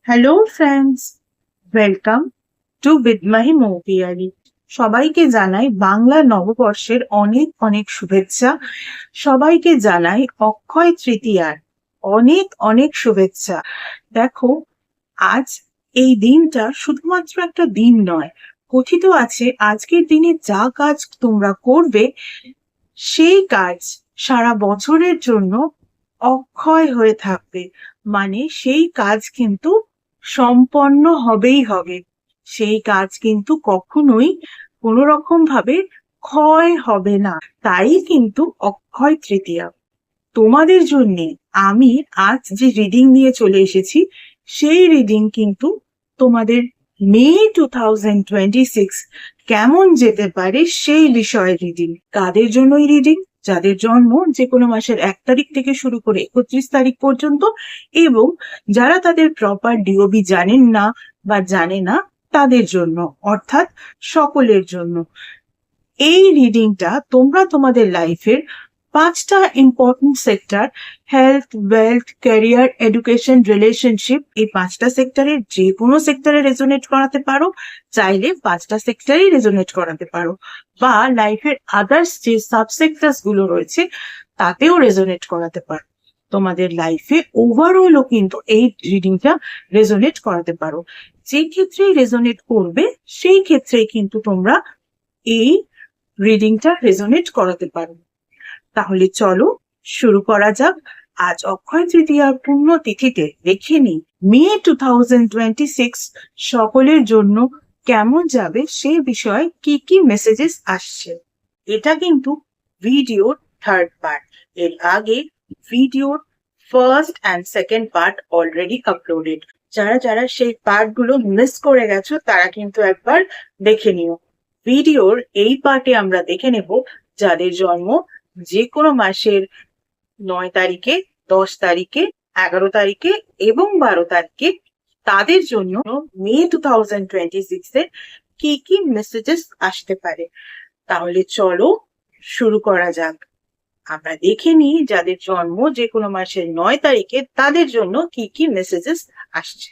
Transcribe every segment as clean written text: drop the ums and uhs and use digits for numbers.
Hello friends, welcome to বিদমাহি মৌপিয়ারি। সবাইকে জানাই বাংলা নববর্ষের অনেক অনেক শুভেচ্ছা। সবাইকে জানাই অক্ষয় তৃতীয়ার অনেক অনেক শুভেচ্ছা। দেখো, আজ এই দিনটা শুধুমাত্র একটা দিন নয়, কথিত আছে আজকের দিনে যা কাজ তোমরা করবে সেই কাজ সারা বছরের জন্য অক্ষয় হয়ে থাকবে। মানে সেই কাজ কিন্তু সম্পন্ন হবেই হবে। সেই কাজ কিন্তু কখনোই কোনো রকম ভাবে ক্ষয় হবে না। তাই কিন্তু অক্ষয় তৃতীয়া। তোমাদের জন্য আমি আজ যে রিডিং নিয়ে চলে এসেছি, সেই রিডিং কিন্তু তোমাদের মে 2026 কেমন যেতে পারে সেই বিষয়ে রিডিং। কাদের জন্য এই রিডিং? যাদের জন্ম যে কোনো মাসের 1 তারিখ থেকে শুরু করে 31 তারিখ পর্যন্ত, এবং যারা তাদের প্রপার ডিওবি জানেন না বা জানে না তাদের জন্য, অর্থাৎ সকলের জন্য। এই রিডিংটা তোমরা তোমাদের লাইফের 5টা important sector, health, wealth, career, education, relationship, এই 5টা সেক্টরের যে কোনো সেক্টরে রেজোনেট করাতে পারো। চাইলে 5টা সেক্টরেই রেজোনেট করাতে পারো, বা লাইফের আদার্স যে সাবসেক্টরস গুলো রয়েছে তাতেও রেজোনেট করাতে পারো। তোমাদের লাইফে ওভারঅলও কিন্তু এই রিডিংটা রেজোনেট করাতে পারো। যে ক্ষেত্রেই রেজোনেট করবে সেই ক্ষেত্রেই কিন্তু তোমরা এই রিডিংটা রেজোনেট করাতে পারো। তাহলে চলো শুরু করা যাক। আজ অক্ষয় তৃতীয়ার পূর্ণ তিথিতে দেখে নিই মে 2026 সকলের জন্য কেমন যাবে, সে বিষয়ে কি কি মেসেজেস আসছে। এটা কিন্তু ভিডিওর থার্ড পার্ট। এর আগে ভিডিওর first and second part already uploaded. যারা যারা সেই পার্ট গুলো মিস করে গেছো তারা কিন্তু একবার দেখে নিও। ভিডিওর এই পার্টে আমরা দেখে নেব যাদের জন্ম যে কোনো মাসের 9 তারিখে, 10 তারিখে, 11 তারিখে এবং 12 তারিখে, তাদের জন্য মে 2026 এ কি কি মেসেজেস আসতে পারে। তাহলে চলো শুরু করা যাক। আমরা দেখে নিই যাদের জন্ম যে কোনো মাসের 9 তারিখে তাদের জন্য কি কি মেসেজেস আসছে।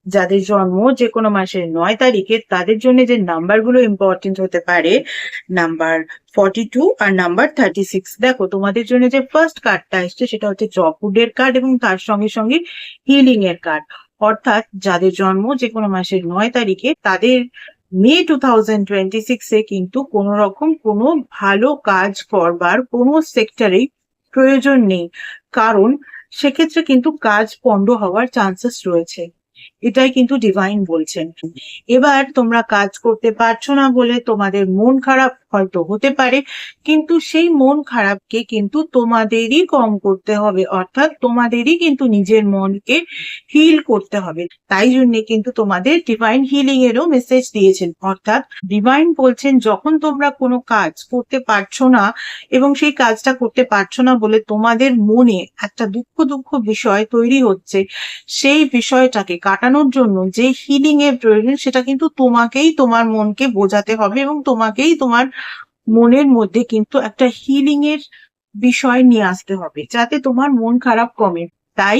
যাদের জন্ম যে কোনো মাসের 9 তারিখে তাদের জন্য যে নাম্বার গুলো ইম্পর্টেন্ট হতে পারে, নাম্বার 42 আর নাম্বার 36। দেখো, তোমাদের জন্য যে ফার্স্ট কার্ডটা এসছে সেটা হচ্ছে জবউডের কার্ড এবং তার সঙ্গে সঙ্গে হিলিং এর কার্ড। অর্থাৎ যাদের জন্ম যে কোনো মাসের 9 তারিখে তাদের মে 2026 কিন্তু কোনো রকম কোনো ভালো কাজ করবার কোনো সেক্টরেই প্রয়োজন নেই, কারণ সেক্ষেত্রে কিন্তু কাজ পন্ড হওয়ার চান্সেস রয়েছে। এটাই কিন্তু ডিভাইন বলছেন। এবার তোমরা কাজ করতে পারছো না বলে তোমাদের মন খারাপ হয়তো হতে পারে, কিন্তু সেই মন খারাপকে কিন্তু তোমাদেরই কম করতে হবে, অর্থাৎ তোমাদেরই কিন্তু নিজের মনকে হিল করতে হবে। তাই জন্য কিন্তু তোমাদের ডিভাইন হিলিং এরও মেসেজ দিয়েছেন। অর্থাৎ ডিভাইন বলছেন যখন তোমরা কোনো কাজ করতে পারছো না এবং সেই কাজটা করতে পারছো না বলে তোমাদের মনে একটা দুঃখ দুঃখ বিষয় তৈরি হচ্ছে, সেই বিষয়টাকে কাটানোর জন্য যে হিলিং এর প্রয়োজন সেটা কিন্তু তোমাকেই তোমার মনকে বোঝাতে হবে, এবং তোমাকেই তোমার মনের মধ্যে কিন্তু একটা হিলিং এর বিষয় নিয়ে আসতে হবে যাতে তোমার মন খারাপ কমে। তাই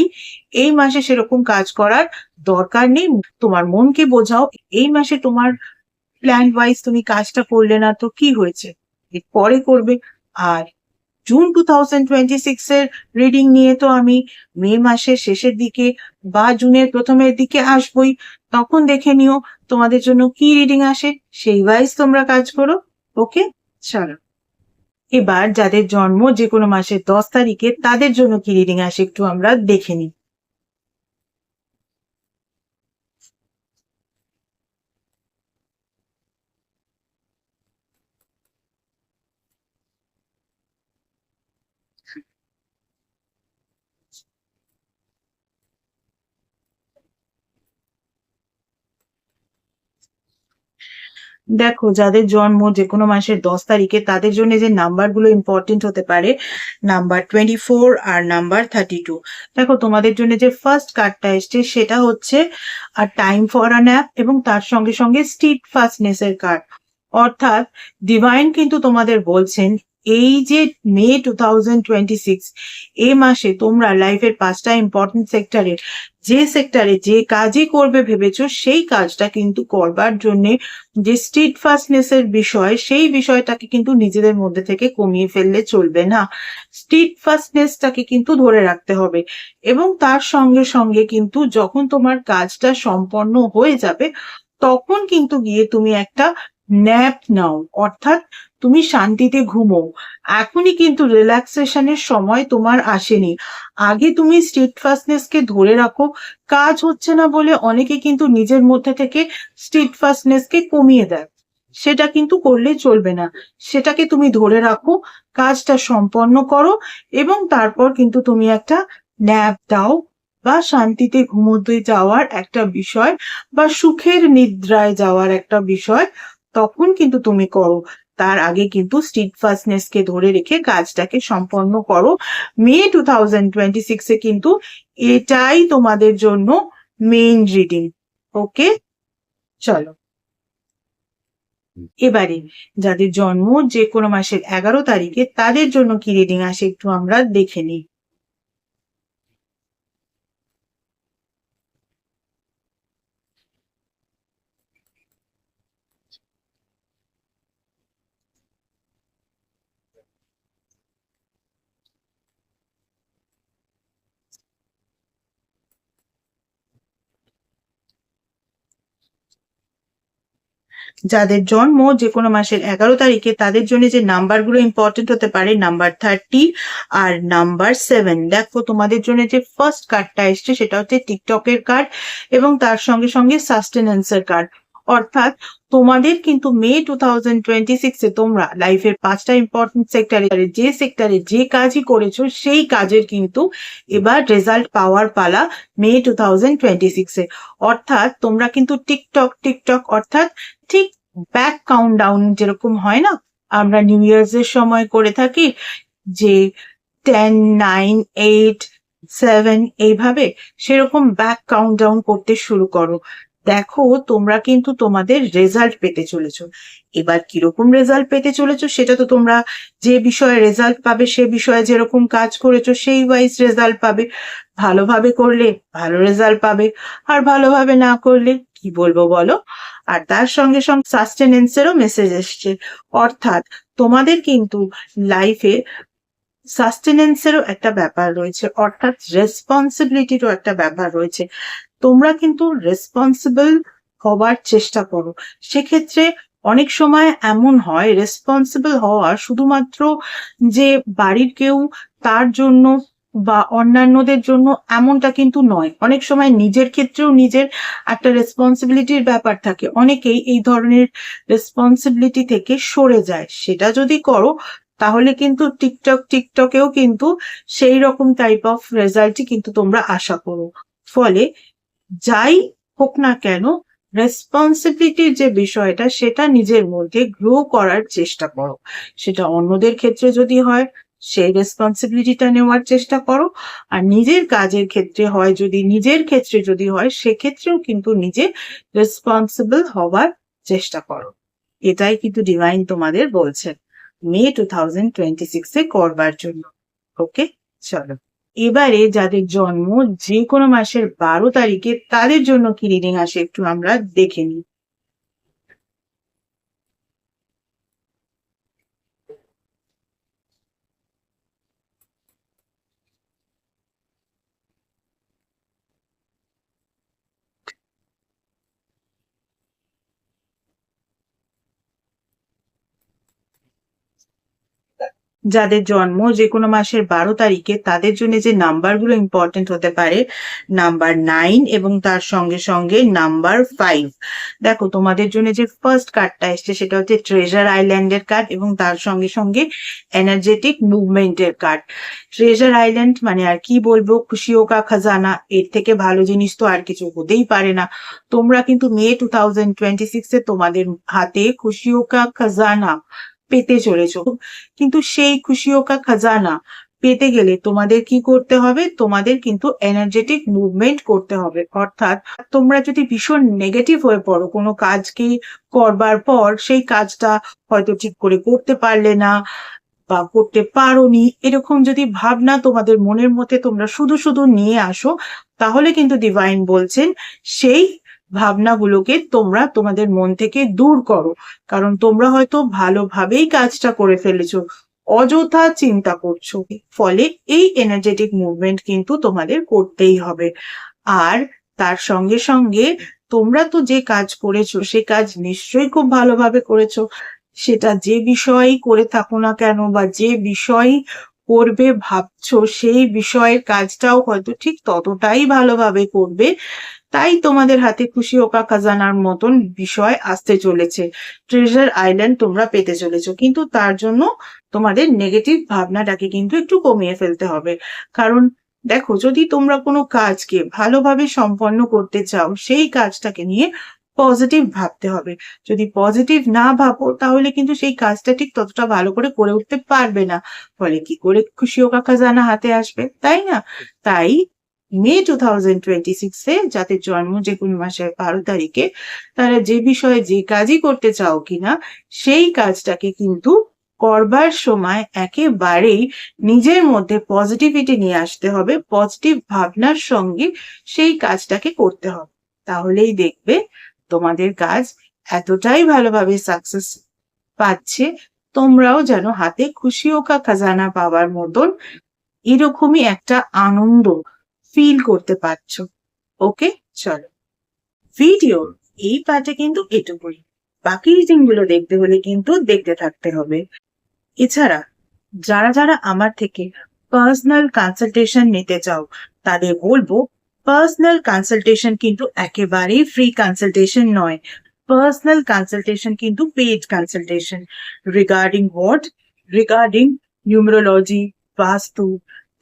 এই মাসে সেরকম কাজ করার দরকার নেই। তোমার মনকে বোঝাও। এই মাসে তোমার প্ল্যান ওয়াইজ তুমি কাজটা করলে না তো কি হয়েছে, পরে করবে। আর জুন 2026 এর রিডিং নিয়ে তো আমি মে মাসের শেষের দিকে বা জুনের প্রথমের দিকে আসবই। তখন দেখে নিও তোমাদের জন্য কি রিডিং আসে, সেই ওয়াইজ তোমরা কাজ করো। ওকে, চলো এবার যাদের জন্ম যে কোনো মাসের 10 তারিখে তাদের জন্য কি রিডিং আসে একটু আমরা দেখে নিই। দেখো, যাদের জন্ম যে কোনো মাসের 10 তারিখে তাদের জন্য যে নাম্বারগুলো ইম্পর্টেন্ট হতে পারে, নাম্বার 24 আর নাম্বার 32। দেখো, তোমাদের জন্য যে ফার্স্ট কার্ডটা এসছে সেটা হচ্ছে আর টাইম ফর আ ন্যাপ, এবং তার সঙ্গে সঙ্গে স্টিড ফাস্টনেস এর কার্ড। অর্থাৎ ডিভাইন কিন্তু তোমাদের বলছেন এই যে মে 2026 এই মাসে তোমরা লাইফের 5টা ইম্পর্টেন্ট সেক্টরে যে কাজই করবে ভেবেছো সেই কাজটা কিন্তু করবার জন্যে যে স্টিডফাস্টনেস এর বিষয়, সেই বিষয়টাকে কিন্তু নিজেদের মধ্যে থেকে কমিয়ে ফেললে চলবে না। স্টিডফাস্টনেসটাকে কিন্তু ধরে রাখতে হবে, এবং তার সঙ্গে সঙ্গে কিন্তু যখন তোমার কাজটা সম্পন্ন হয়ে যাবে তখন কিন্তু গিয়ে তুমি একটা ন্যাপ নাও, অর্থাৎ তুমি শান্তিতে ঘুমো। এখনই কিন্তু রিল্যাক্সেশনের সময় তোমার আসেনি। আগে তুমি স্টিডফাস্টনেস কে ধরে রাখো। কাজ হচ্ছে না বলে অনেকে কিন্তু নিজের মধ্যে থেকে স্টিডফাস্টনেস কে কমিয়ে দেয়, সেটা কিন্তু করলে চলবে না। সেটাকে তুমি ধরে রাখো, কাজটা সম্পন্ন করো, এবং তারপর কিন্তু তুমি একটা ন্যাপ দাও, বা শান্তিতে ঘুমোতে যাওয়ার একটা বিষয়, বা সুখের নিদ্রায় যাওয়ার একটা বিষয় তখন কিন্তু তুমি করো। তার আগে কিন্তু স্টিডফাস্টনেস কে ধরে রেখে কাজটাকে সম্পন্ন করো। মে 2026 এ কিন্তু এটাই তোমাদের জন্য মেইন রিডিং। ওকে, চলো এবারে যাদের জন্ম যে কোনো মাসের 11 তারিখে তাদের জন্য কি রিডিং আসে একটু আমরা দেখে নিই। যাদের জন্ম যে কোনো মাসের 11 তারিখে তাদের জন্য যে নাম্বারগুলো ইম্পর্টেন্ট হতে পারে, নাম্বার 30 আর নাম্বার 7। দেখো, তোমাদের জন্য যে ফার্স্ট কার্ডটা এসছে সেটা হচ্ছে টিকটকের কার্ড, এবং তার সঙ্গে সঙ্গে সাস্টেনেন্সের কার্ড। অর্থাৎ তোমাদের কিন্তু মে 2026 তোমরা লাইফের 5টা ইম্পর্টেন্ট সেক্টরে যে কাজই করেছো সেই কাজের কিন্তু এবার রেজাল্ট পাওয়ার পালা মে 2026 অর্থাৎ তোমরা কিন্তু টিকটক টিকটক অর্থাৎ ঠিক ব্যাক কাউন্টডাউন যেরকম হয় না, আমরা নিউ ইয়ার্স এর সময় করে থাকি যে 10, 9, 8, 7 এইভাবে, সেরকম ব্যাক কাউন্টডাউন করতে শুরু করো। দেখো, তোমরা কিন্তু তোমাদের রেজাল্ট পেতে চলেছো। এবার কিরকম রেজাল্ট পেতে চলেছো সেটা তো তোমরা যে বিষয়ে রেজাল্ট পাবে সে বিষয়ে যেরকম কাজ করেছো সেই ওয়াইজ রেজাল্ট পাবে। ভালোভাবে করলে ভালো রেজাল্ট পাবে, আর ভালোভাবে না করলে কি বলবো বলো। আর তার সঙ্গে সঙ্গে সাস্টেনেন্সেরও মেসেজ এসছে, অর্থাৎ তোমাদের কিন্তু লাইফে সাস্টেনেন্সেরও একটা ব্যাপার রয়েছে, অর্থাৎ রেসপন্সিবিলিটিরও একটা ব্যাপার রয়েছে। তোমরা কিন্তু রেসপন্সিবল হবার চেষ্টা করো। সেক্ষেত্রে অনেক সময় এমন হয় রেসপন্সিবল হওয়া শুধুমাত্র যে বাড়ির কেউ তার জন্য বা অন্যান্যদের জন্য এমনটা কিন্তু নয়। অনেক সময় নিজের ক্ষেত্রেও নিজের একটা রেসপন্সিবিলিটির ব্যাপার থাকে। অনেকেই এই ধরনের রেসপন্সিবিলিটি থেকে সরে যায়। সেটা যদি করো তাহলে কিন্তু টিকটকেও কিন্তু সেই রকম টাইপ অফ রেজাল্টই কিন্তু তোমরা আশা করো। ফলে যাই হোক না কেন, রেসপন্সিবিলিটির যে বিষয়টা সেটা নিজের মধ্যে গ্রো করার চেষ্টা করো। সেটা অন্যদের ক্ষেত্রে যদি হয় সেই রেসপন্সিবিলিটিটা নেওয়ার চেষ্টা করো, আর নিজের কাজের ক্ষেত্রে হয়, যদি নিজের ক্ষেত্রে যদি হয় সেক্ষেত্রেও কিন্তু নিজে রেসপন্সিবল হওয়ার চেষ্টা করো। এটাই কিন্তু ডিভাইন তোমাদের বলছেন মে 2026 করবার জন্য। ওকে, চলো এবারে যাদের জন্ম যে কোনো মাসের 12 তারিখে তাদের জন্য কি রিডিং আসে একটু আমরা দেখে নিই। যাদের জন্ম যে কোনো মাসের 12 তারিখে তাদের জন্য যে নাম্বারগুলো ইম্পর্টেন্ট হতে পারে, নাম্বার 9 এবং তার সঙ্গে সঙ্গে নাম্বার 5। দেখো তোমাদের জন্য যে ফার্স্ট কার্ডটা এসছে সেটা হচ্ছে ট্রেজার আইল্যান্ডের কার্ড এবং তার সঙ্গে সঙ্গে এনার্জেটিক মুভমেন্টের কার্ড। ট্রেজার আইল্যান্ড মানে আর কি বলবো, খুশিও কা খাজানা, এর থেকে ভালো জিনিস তো আর কিছু হতেই পারে না। তোমরা কিন্তু মে 2026-এ তোমাদের হাতে খুশিও কা খাজানা পেতে চলেছো। কিন্তু সেই খুশিও কা খাজানা পেতে গেলে তোমাদের কি করতে হবে, তোমাদের কিন্তু এনার্জেটিক মুভমেন্ট করতে হবে। অর্থাৎ তোমরা যদি ভীষণ নেগেটিভ হয়ে পড়ো কোনো কাজকে করবার পর, সেই কাজটা হয়তো ঠিক করে করতে পারলে না বা করতে পারোনি, এরকম যদি ভাবনা তোমাদের মনের মধ্যে তোমরা শুধু শুধু নিয়ে আসো, তাহলে কিন্তু ডিভাইন বলছেন সেই ভাবনাগুলোকে তোমরা তোমাদের মন থেকে দূর করো। কারণ তোমরা হয়তো ভালোভাবেই কাজটা করে ফেলেছো, অযথা চিন্তা করছো। ফলে এই এনার্জেটিক মুভমেন্ট কিন্তু তোমাদের করতেই হবে। আর তার সঙ্গে সঙ্গে তোমরা তো যে কাজ করেছো সে কাজ নিশ্চয়ই খুব ভালোভাবে করেছো। সেটা যে বিষয়ই করে থাকো না কেন বা যে বিষয় করবে ভাবছো, সেই বিষয়ের কাজটাও হয়তো ঠিক ততটাই ভালোভাবে করবে। তাই তোমাদের হাতে খুশি ওকা খাজানার মতন বিষয় আসতে চলেছে, ট্রেজার আইল্যান্ড তোমরা পেতে চলেছো। কিন্তু তার জন্য তোমাদের নেগেটিভ ভাবনাটাকে কিন্তু একটু কমিয়ে ফেলতে হবে। কারণ দেখো, যদি তোমরা কোনো কাজকে ভালোভাবে সম্পন্ন করতে চাও, সেই কাজটাকে নিয়ে পজিটিভ ভাবতে হবে। যদি পজিটিভ না ভাবো তাহলে কিন্তু সেই কাজটা ঠিক ততটা ভালো করে উঠতে পারবে না। ফলে কি করে খুশি ও খাজানা হাতে আসবে, তাই না? তাই মে 2026-এ যাদের জন্ম যে কোনো মাসের 12 তারিখে, তারা যে বিষয়ে যে কাজই করতে চাও কিনা, সেই কাজটাকে কিন্তু করবার সময় একেবারেই নিজের মধ্যে পজিটিভিটি নিয়ে আসতে হবে। পজিটিভ ভাবনার সঙ্গে সেই কাজটাকে করতে হবে। তাহলেই দেখবে তোমাদের কাজ এতটাই ভালোভাবে সাকসেস পাচ্ছে, তোমরাও যেন হাতে খুশি ও খাজানা পাওয়ার মতন এরকমই একটা আনন্দ ফিল করতে পারছো। ওকে, চলো ভিডিও এই পার্টে কিন্তু এটুকুই। বাকি রিডিং গুলো দেখতে হলে কিন্তু দেখতে থাকতে হবে। এছাড়া যারা যারা আমার থেকে পার্সোনাল কনসালটেশন নিতে চাও, তাদের বলবো পার্সোনাল কনসালটেশন কিন্তু একেবারেই ফ্রি কনসালটেশন নয়। পার্সোনাল কনসালটেশন কিন্তু paid consultation. Regarding what? Regarding numerology, vastu,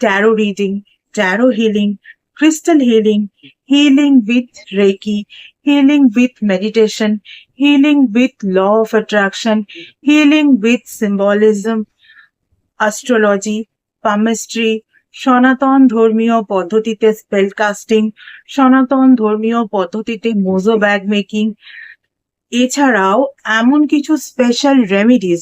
tarot reading, tarot healing, crystal healing, healing with Reiki, healing with meditation, healing with law of attraction, healing with symbolism, astrology, palmistry, সনাতন ধর্মীয় পদ্ধতিতে spell casting, সনাতন ধর্মীয় পদ্ধতিতে Mojo bag making, এছাড়াও এমন কিছু special remedies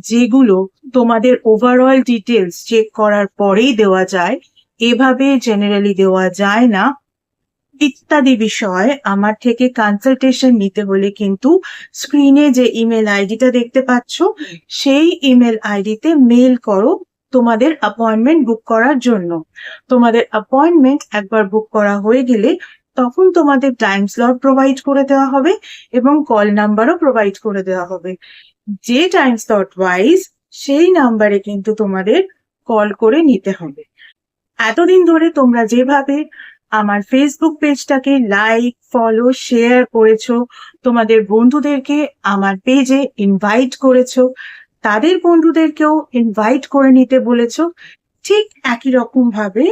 যেগুলো তোমাদের ওভারঅল ডিটেলস চেক করার পরেই দেওয়া যায়, এভাবে জেনারেলি দেওয়া যায় না, ইত্যাদি বিষয় আমার থেকে কনসালটেশন নিতে হলে কিন্তু স্ক্রিনে যে ইমেল আইডিটা দেখতে পাচ্ছ, সেই ইমেল আইডিতে মেল করো তোমাদের অ্যাপয়েন্টমেন্ট বুক করার জন্য। তোমাদের অ্যাপয়েন্টমেন্ট একবার বুক করা হয়ে গেলে তখন তোমাদের টাইম স্লট প্রোভাইড করে দেওয়া হবে এবং কল নাম্বারও প্রোভাইড করে দেওয়া হবে। যে টাইম স্লট ওয়াইজ সেই নাম্বারে কিন্তু তোমাদের কল করে নিতে হবে। এতদিন ধরে তোমরা যেভাবে আমার ফেসবুক পেজটাকে লাইক, ফলো, শেয়ার করেছো, তোমাদের বন্ধুদেরকে আমার পেজে ইনভাইট করেছো, তাদের বন্ধুদেরকেও ইনভাইট করে নিতে বলেছো, ঠিক একই রকম ভাবে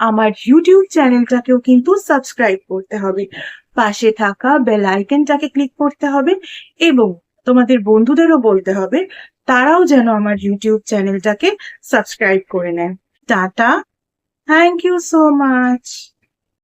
আমার ইউটিউব চ্যানেলটাকেও কিন্তু সাবস্ক্রাইব করতে হবে। পাশে থাকা বেল আইকনটাকে ক্লিক করতে হবে এবং তোমাদের বন্ধুদেরও বলতে হবে তারাও যেন আমার ইউটিউব চ্যানেলটাকে সাবস্ক্রাইব করে নেয়। Tata, thank you so much.